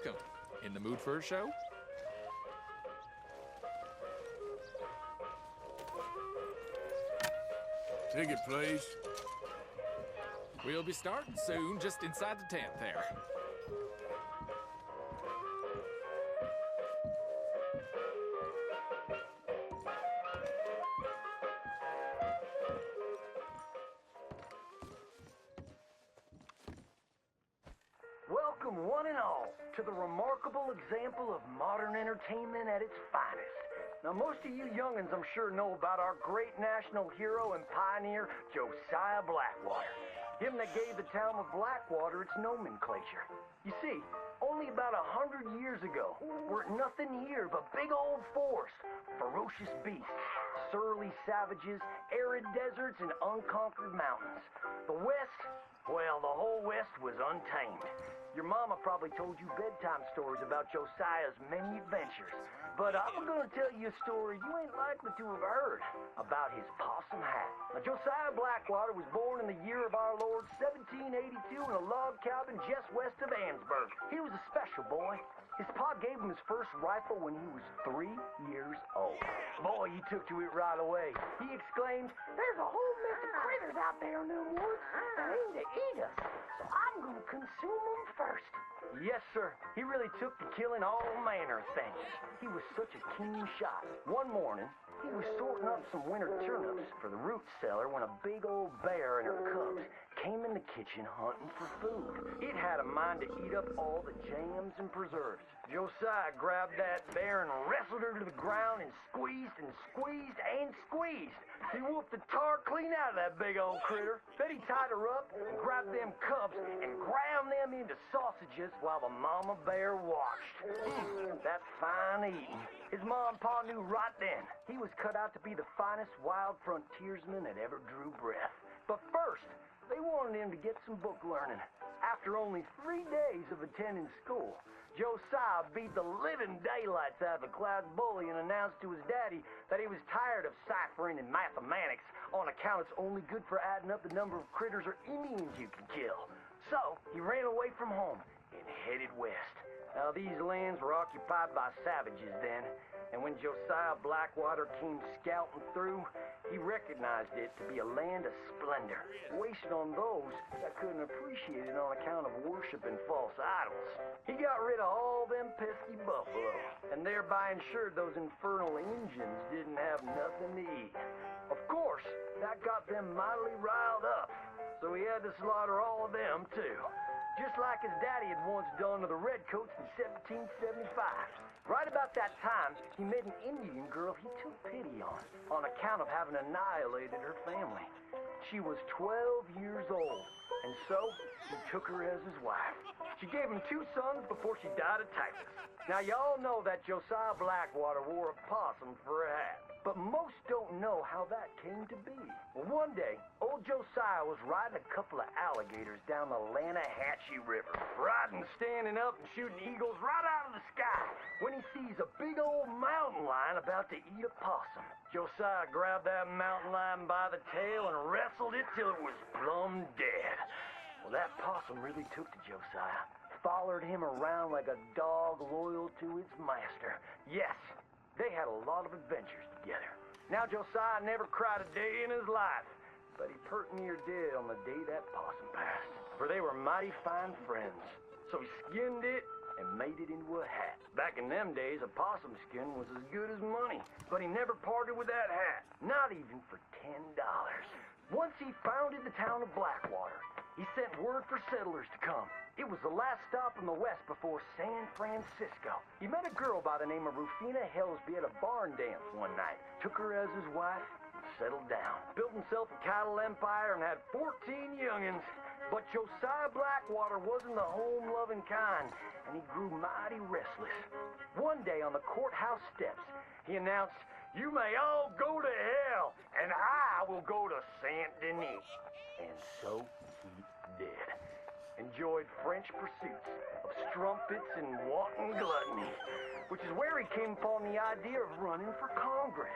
welcome. In the mood for a show? Ticket, please. We'll be starting soon, just inside the tent there. Welcome, one and all, to the remarkable example of modern entertainment at its finest. Now, most of you youngins, I'm sure, know about our great national hero and pioneer, Josiah Blackwater. Him that gave the town of Blackwater its nomenclature. You see, only about 100 years ago, weren't nothing here but big old forests, ferocious beasts, surly savages, arid deserts, and unconquered mountains. The West, well, the whole West was untamed. Your mama probably told you bedtime stories about Josiah's many adventures. But I'm gonna tell you a story you ain't likely to have heard about his possum hat. Now, Josiah Blackwater was born in the year of our Lord 1782 in a log cabin just west of Ansburg. He was a special boy. His pa gave him his first rifle when he was 3 years old. Boy, he took to it right away. He exclaimed, "There's a whole mess of critters out there in them woods that aim to eat us, so I'm gonna consume them first." Yes, sir. He really took to killing all manner of things. He was such a keen shot. One morning, he was sorting up some winter turnips for the root cellar when a big old bear and her cubs came in the kitchen hunting for food. It had a mind to eat up all the jams and preserves. Josiah grabbed that bear and wrestled her to the ground and squeezed and squeezed and squeezed. He whooped the tar clean out of that big old critter. Then he tied her up and grabbed them cubs and ground them into sausages while the mama bear watched. That's fine eating. His mom and pa knew right then he was cut out to be the finest wild frontiersman that ever drew breath. But first, they wanted him to get some book learning. After only 3 days of attending school, Josiah beat the living daylights out of a class bully and announced to his daddy that he was tired of ciphering and mathematics on account it's only good for adding up the number of critters or Indians you can kill. So he ran away from home and headed west. Now, these lands were occupied by savages then, and when Josiah Blackwater came scouting through, he recognized it to be a land of splendor, wasted on those that couldn't appreciate it on account of worshiping false idols. He got rid of all them pesky buffalo, and thereby ensured those infernal Injuns didn't have nothing to eat. Of course, that got them mightily riled up, so he had to slaughter all of them too. Just like his daddy had once done to the Redcoats in 1775. Right about that time, he met an Indian girl he took pity on account of having annihilated her family. She was 12 years old, and so he took her as his wife. She gave him 2 sons before she died of typhus. Now, y'all know that Josiah Blackwater wore a possum for a hat, but most don't know how that came to be. Well, one day, old Josiah was riding a couple of alligators down the Lanahatchee River, riding, standing up, and shooting eagles right out of the sky, when he sees a big old mountain lion about to eat a possum. Josiah grabbed that mountain lion by the tail and wrestled it till it was plumb dead. Well, that possum really took to Josiah, followed him around like a dog loyal to its master. Yes, they had a lot of adventures together. Now, Josiah never cried a day in his life, but he pert near dead on the day that possum passed, for they were mighty fine friends. So he skinned it and made it into a hat. Back in them days, a possum skin was as good as money, but he never parted with that hat, not even for $10. Once he founded the town of Blackwater, he sent word for settlers to come. It was the last stop in the west before San Francisco. He met a girl by the name of Rufina Helsby at a barn dance one night, took her as his wife, and settled down. Built himself a cattle empire and had 14 youngins. But Josiah Blackwater wasn't the home-loving kind, and he grew mighty restless. One day on the courthouse steps, he announced, "You may all go to hell, and I will go to Saint Denis." And so he did. Enjoyed French pursuits of strumpets and wanton gluttony, which is where he came upon the idea of running for Congress.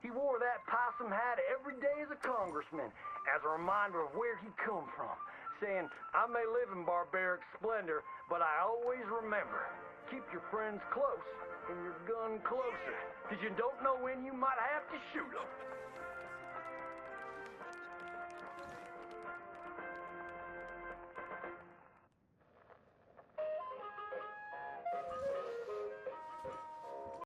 He wore that possum hat every day as a congressman, as a reminder of where he come from, saying, "I may live in barbaric splendor, but I always remember keep your friends close and your gun closer, because you don't know when you might have to shoot them.